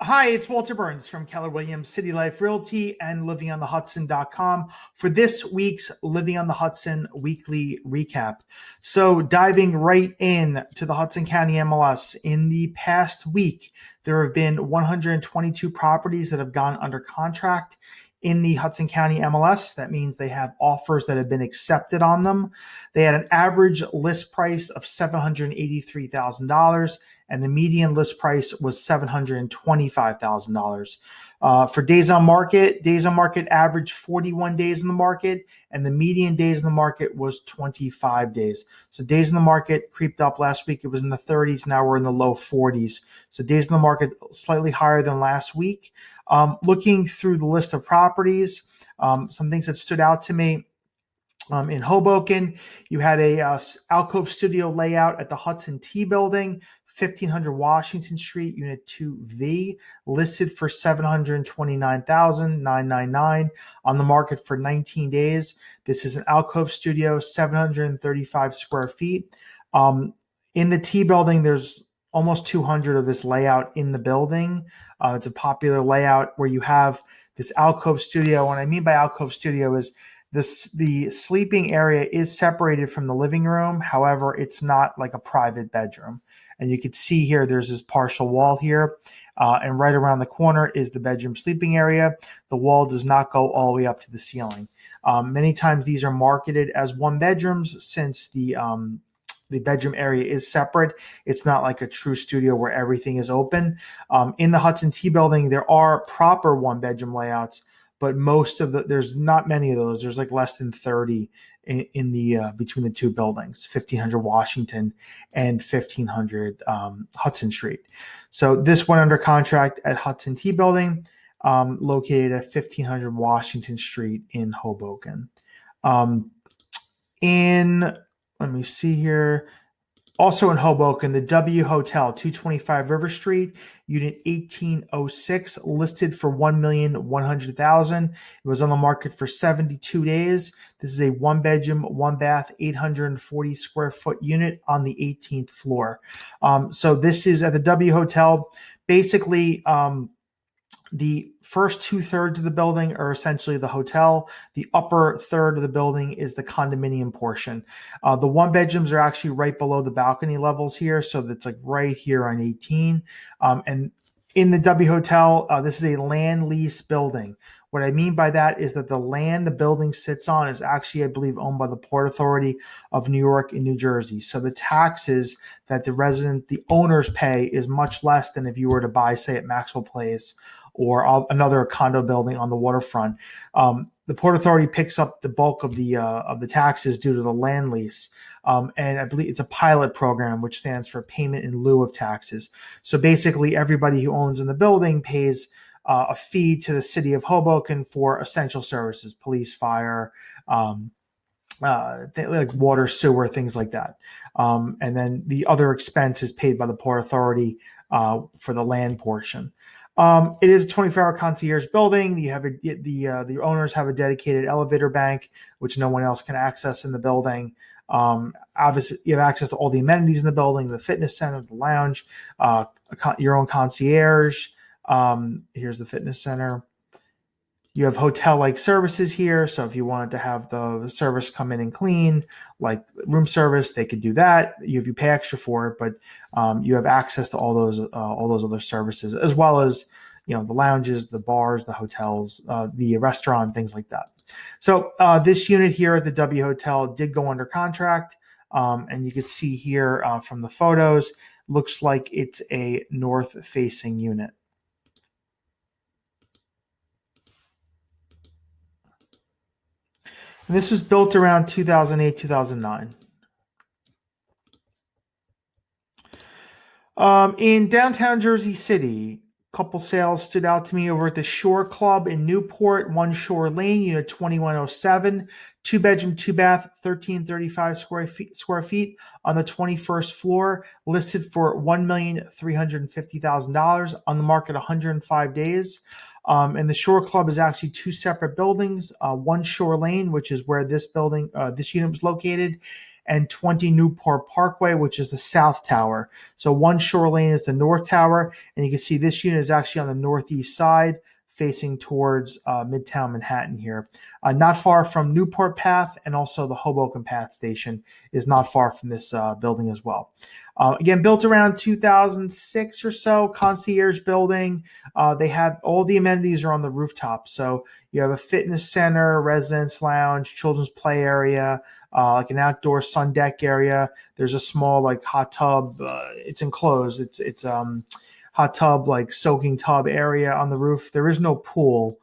Hi, it's Walter Burns from Keller Williams City Life Realty and livingonthehudson.com for this week's Living on the Hudson weekly recap. So, diving right in to the Hudson County MLS, in the past week, there have been 122 properties that have gone under contract in the Hudson County MLS. That means they have offers that have been accepted on them. They had an average list price of $783,000 and the median list price was $725,000. For days on market averaged 41 days in the market, and the median days in the market was 25 days. So days in the market creeped up last week. It was in the 30s. Now we're in the low 40s. So days in the market slightly higher than last week. Looking through the list of properties, some things that stood out to me. In Hoboken, you had a alcove studio layout at the Hudson T building, 1500 Washington Street, Unit 2V, listed for $729,999, on the market for 19 days. This is an alcove studio, 735 square feet. In the T building, there's almost 200 of this layout in the building. It's a popular layout where you have this alcove studio. What I mean by alcove studio is the sleeping area is separated from the living room. However, it's not like a private bedroom. And you can see here, there's this partial wall here. And right around the corner is the bedroom sleeping area. The wall does not go all the way up to the ceiling. Many times these are marketed as one bedrooms since the bedroom area is separate. It's not like a true studio where everything is open. In the Hudson T building, there are proper one bedroom layouts, but there's not many of those. There's like less than 30 in the between the two buildings, 1500 Washington and 1500 Hudson Street. So this went under contract at Hudson T building, located at 1500 Washington Street in Hoboken. Let me see here. Also in Hoboken, the W Hotel, 225 River Street, Unit 1806, listed for $1,100,000. It was on the market for 72 days. This is a one bedroom, one bath, 840 square foot unit on the 18th floor. So this is at the W Hotel. Basically, the first 2/3 of the building are essentially the hotel. The upper third of the building is the condominium portion. The one bedrooms are actually right below the balcony levels here. So that's like right here on 18. And in the W Hotel, this is a land lease building. What I mean by that is that the land the building sits on is actually, I believe, owned by the Port Authority of New York and New Jersey. So the taxes that the owners pay is much less than if you were to buy, say, at Maxwell Place or another condo building on the waterfront. The Port Authority picks up the bulk of the taxes due to the land lease. And I believe it's a pilot program, which stands for payment in lieu of taxes. So basically, everybody who owns in the building pays a fee to the city of Hoboken for essential services, police, fire, like water, sewer, things like that. And then the other expense is paid by the Port Authority for the land portion. It is a 24-hour concierge building. You have the owners have a dedicated elevator bank, which no one else can access in the building. Obviously, you have access to all the amenities in the building: the fitness center, the lounge, your own concierge. Here's the fitness center. You have hotel-like services here. So if you wanted to have the service come in and clean, like room service, they could do that. You pay extra for it, but you have access to all those other services, as well as the lounges, the bars, the hotels, the restaurant, things like that. So this unit here at the W Hotel did go under contract, and you can see here from the photos, looks like it's a north-facing unit. And this was built around 2008, 2009. In downtown Jersey City, a couple sales stood out to me over at the Shore Club in Newport, 1 Shore Lane, Unit 2107, 2-bedroom, 2-bath, 1335 square feet on the 21st floor, listed for $1,350,000, on the market 105 days. And the Shore Club is actually two separate buildings, 1 Shore Lane, which is where this unit was located, and 20 Newport Parkway, which is the south tower. So one shore lane is the north tower, and you can see this unit is actually on the northeast side, facing towards Midtown Manhattan here. Not far from Newport Path, and also the Hoboken Path station is not far from this building as well. Again, built around 2006 or so, concierge building. They have all the amenities are on the rooftop. So you have a fitness center, residence lounge, children's play area, like an outdoor sun deck area. There's a small like hot tub. It's enclosed. It's hot tub, like soaking tub area on the roof. There is no pool.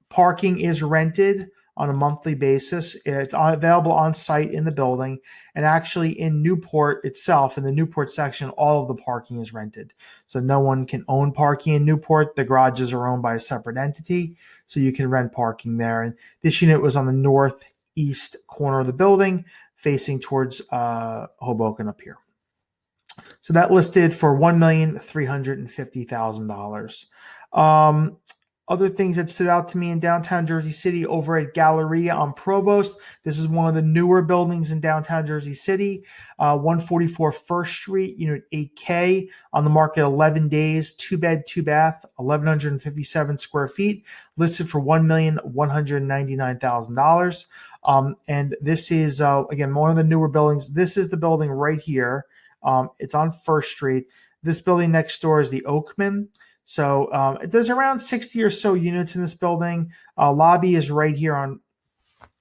Parking is rented on a monthly basis. It's available on site in the building. And actually in Newport itself, in the Newport section, all of the parking is rented. So no one can own parking in Newport. The garages are owned by a separate entity. So you can rent parking there. And this unit was on the northeast corner of the building, facing towards Hoboken up here. So that listed for $1,350,000. Other things that stood out to me in downtown Jersey City, over at Galleria on Provost. This is one of the newer buildings in downtown Jersey City. 144 First Street, Unit 8K, on the market 11 days, 2-bed, 2-bath, 1,157 square feet, listed for $1,199,000. And this is, again, one of the newer buildings. This is the building right here. It's on First Street. This building next door is the Oakman. So there's around 60 or so units in this building. Lobby is right here on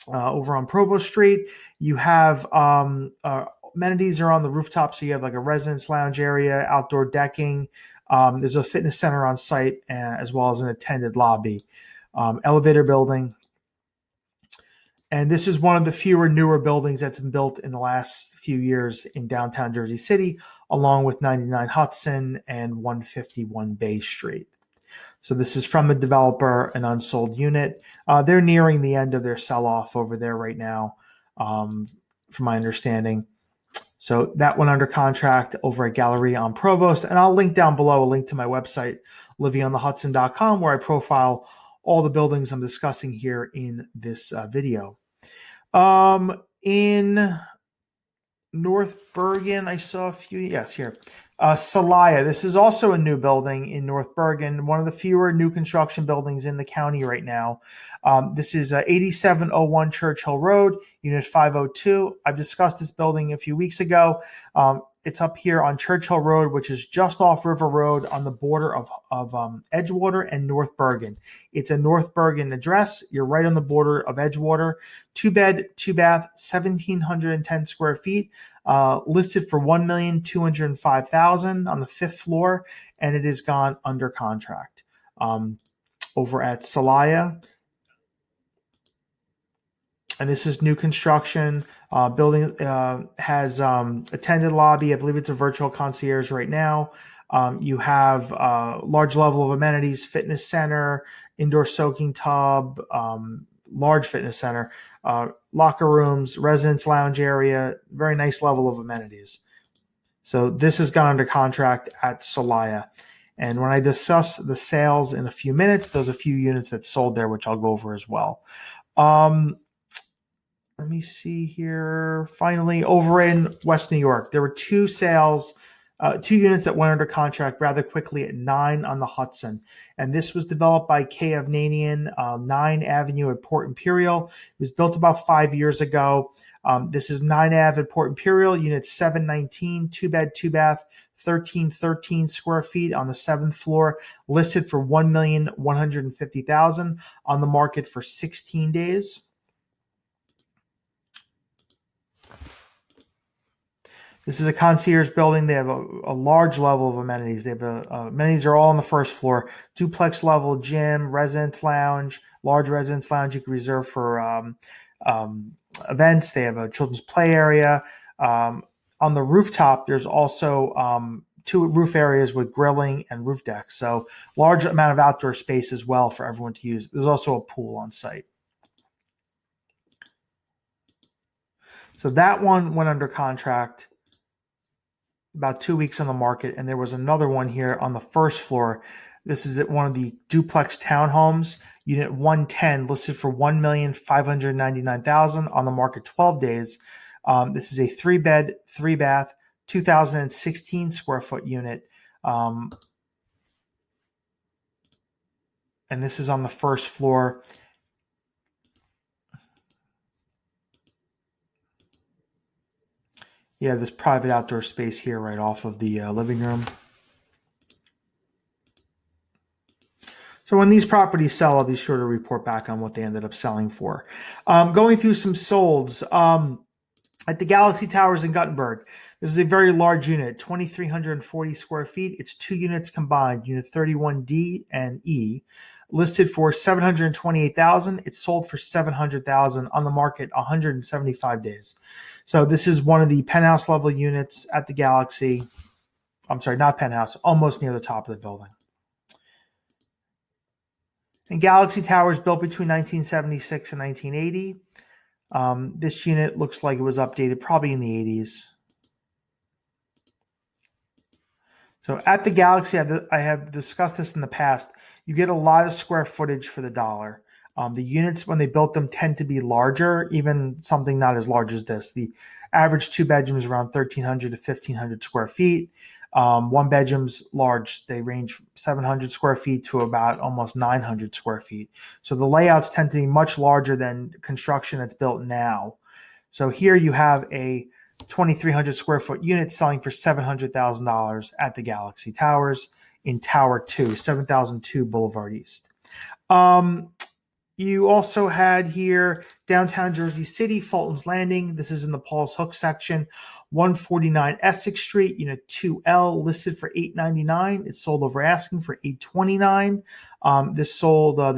over on Provost Street. You have amenities are on the rooftop, so you have like a residence lounge area, outdoor decking. There's a fitness center on site, as well as an attended lobby, elevator building. And this is one of the fewer newer buildings that's been built in the last few years in downtown Jersey City, along with 99 Hudson and 151 Bay Street. So this is from the developer, an unsold unit. They're nearing the end of their sell-off over there right now, from my understanding. So that went under contract over at Galleria on Provost. And I'll link down below a link to my website, livyonthehudson.com, where I profile all the buildings I'm discussing here in this video. In North Bergen, I saw a few, yes, here. Celaya, this is also a new building in North Bergen, one of the fewer new construction buildings in the county right now. This is 8701 Churchill Road, Unit 502. I've discussed this building a few weeks ago. It's up here on Churchill Road, which is just off River Road on the border of Edgewater and North Bergen. It's a North Bergen address. You're right on the border of Edgewater. 2-bed, 2-bath, 1,710 square feet, listed for $1,205,000 on the 5th floor, and it is gone under contract. Over at Celaya. And this is new construction. Building has attended lobby. I believe it's a virtual concierge right now. You have large level of amenities, fitness center, indoor soaking tub, large fitness center, locker rooms, residence lounge area, very nice level of amenities. So this has gone under contract at Celaya. And when I discuss the sales in a few minutes, there's a few units that sold there, which I'll go over as well. Let me see here. Finally, over in West New York, there were two sales, two units that went under contract rather quickly at 9 on the Hudson. And this was developed by K. Avnanian, 9 Avenue at Port Imperial. It was built about 5 years ago. This is 9 Ave at Port Imperial, unit 719, 2-bed, 2-bath, 1,313 square feet on the 7th floor, listed for $1,150,000, on the market for 16 days. This is a concierge building. They have a large level of amenities. They have amenities are all on the 1st floor. Duplex level gym, residence lounge, large residence lounge you can reserve for events. They have a children's play area. On the rooftop, there's also 2 roof areas with grilling and roof decks. So large amount of outdoor space as well for everyone to use. There's also a pool on site. So that one went under contract about 2 weeks on the market, and there was another one here on the 1st floor. This is at one of the duplex townhomes, unit 110, listed for $1,599,000, on the market 12 days. This is a 3-bed, 3-bath, 2016 square foot unit. And this is on the first floor. Yeah, this private outdoor space here right off of the living room. So when these properties sell, I'll be sure to report back on what they ended up selling for. Going through some solds. At the Galaxy Towers in Guttenberg, this is a very large unit, 2,340 square feet. It's 2 units combined, unit 31D and E, listed for $728,000. It's sold for $700,000 on the market 175 days. So this is one of the penthouse level units at the Galaxy. I'm sorry, not penthouse, almost near the top of the building. And Galaxy Towers built between 1976 and 1980. This unit looks like it was updated probably in the 80s. So at the Galaxy, I have discussed this in the past. You get a lot of square footage for the dollar. The units, when they built them, tend to be larger, even something not as large as this. The average 2 bedrooms around 1,300 to 1,500 square feet. 1 bedrooms large, they range from 700 square feet to about almost 900 square feet. So the layouts tend to be much larger than construction that's built now. So here you have a 2,300 square foot unit selling for $700,000 at the Galaxy Towers in Tower 2, 7002 Boulevard East. You also had here downtown Jersey City, Fulton's Landing. This is in the Paul's Hook section, 149 Essex Street, unit 2L, listed for $899. It sold over asking for $829. This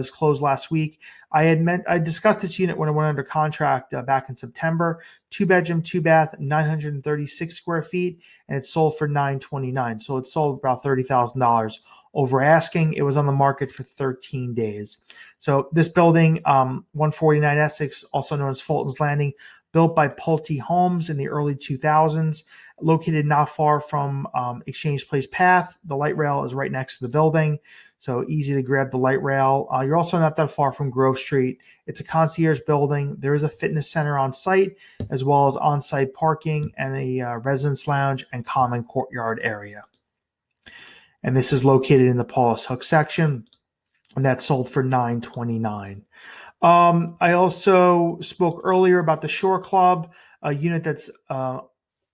closed last week. I discussed this unit when it went under contract back in September. 2-bedroom, 2-bath, 936 square feet, and it sold for $929. So it sold about $30,000 over asking. It was on the market for 13 days. So this building, 149 Essex, also known as Fulton's Landing, built by Pulte Homes in the early 2000s, located not far from Exchange Place Path. The light rail is right next to the building, so easy to grab the light rail. You're also not that far from Grove Street. It's a concierge building. There is a fitness center on site, as well as on-site parking and a residence lounge and common courtyard area. And this is located in the Paul's Hook section, and that's sold for $929. I also spoke earlier about the Shore Club, a unit that's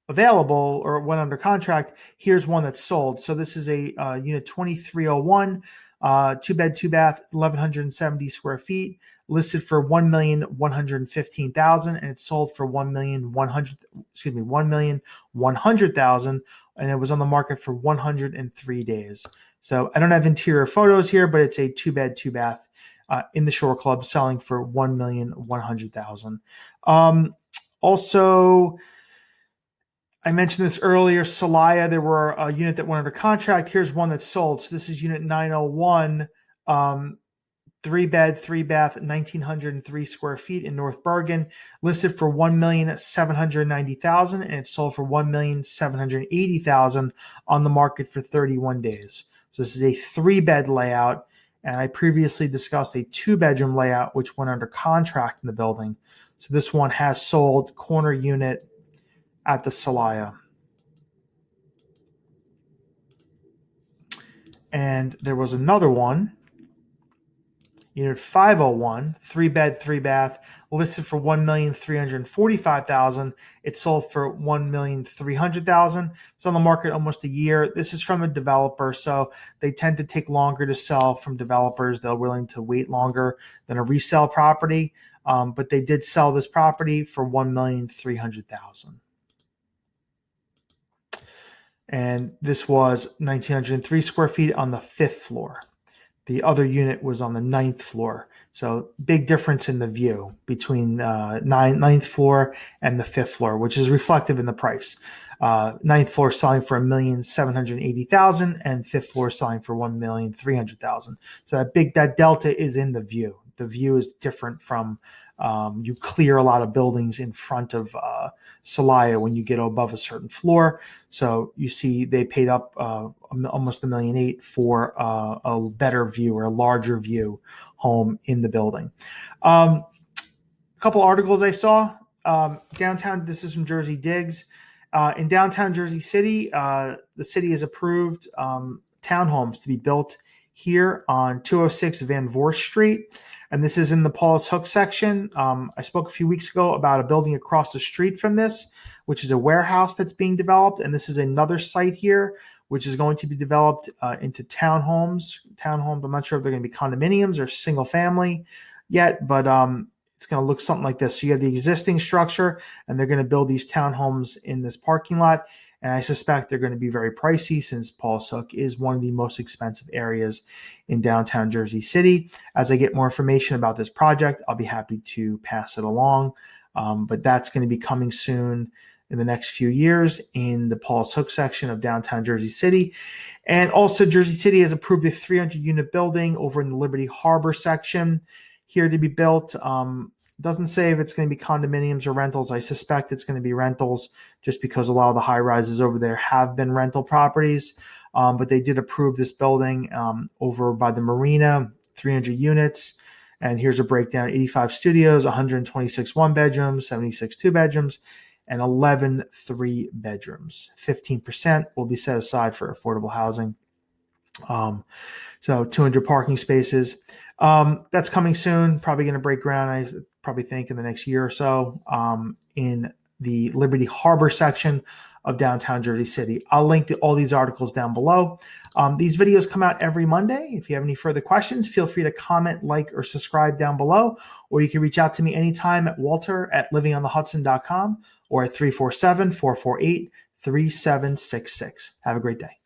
available or went under contract. Here's one that's sold. So this is a unit 2301, 2-bed, 2-bath, 1,170 square feet, listed for $1,115,000, and it's sold for $1,100,000, and it was on the market for 103 days. So I don't have interior photos here, but it's a 2-bed, 2-bath in the Shore Club, selling for $1,100,000. Also, I mentioned this earlier, Celaya, there were a unit that went under contract. Here's one that's sold. So this is unit 901, 3-bed, 3-bath, 1,903 square feet in North Bergen, listed for $1,790,000, and it's sold for $1,780,000 on the market for 31 days. So this is a 3-bed layout, and I previously discussed a 2-bedroom layout which went under contract in the building. So this one has sold, corner unit at the Celaya. And there was another one, unit 501, 3-bed, 3-bath, listed for $1,345,000. It sold for $1,300,000. It's on the market almost a year. This is from a developer, so they tend to take longer to sell from developers. They're willing to wait longer than a resale property, but they did sell this property for $1,300,000. And this was 1,903 square feet on the 5th floor. The other unit was on the 9th floor. So big difference in the view between 9th floor and the 5th floor, which is reflective in the price. 9th floor selling for $1,780,000 and 5th floor selling for $1,300,000. So that delta is in the view. The view is different from you clear a lot of buildings in front of Celaya when you get above a certain floor. So you see they paid up almost $1.8 million for a better view or a larger view home in the building. A couple articles I saw. downtown, this is from Jersey Digs. In downtown Jersey City, the city has approved townhomes to be built here on 206 Van Voorst Street. And this is in the Paulus Hook section. I spoke a few weeks ago about a building across the street from this, which is a warehouse that's being developed. And this is another site here, which is going to be developed into townhomes. Townhomes, I'm not sure if they're going to be condominiums or single family yet, but it's going to look something like this. So you have the existing structure, and they're going to build these townhomes in this parking lot. And I suspect they're going to be very pricey since Paulus Hook is one of the most expensive areas in downtown Jersey City. As I get more information about this project, I'll be happy to pass it along. But that's going to be coming soon in the next few years in the Paulus Hook section of downtown Jersey City. And also Jersey City has approved a 300-unit building over in the Liberty Harbor section here to be built. Doesn't say if it's going to be condominiums or rentals. I suspect it's going to be rentals just because a lot of the high rises over there have been rental properties. But they did approve this building over by the marina, 300 units. And here's a breakdown: 85 studios, 126 one bedrooms, 76 two bedrooms, and 11 three bedrooms. 15% will be set aside for affordable housing. So 200 parking spaces. That's coming soon. Probably going to break ground, I probably think, in the next year or so in the Liberty Harbor section of downtown Jersey City. I'll link to all these articles down below. These videos come out every Monday. If you have any further questions, feel free to comment, like, or subscribe down below, or you can reach out to me anytime at walter@livingonthehudson.com or at 347-448-3766. Have a great day.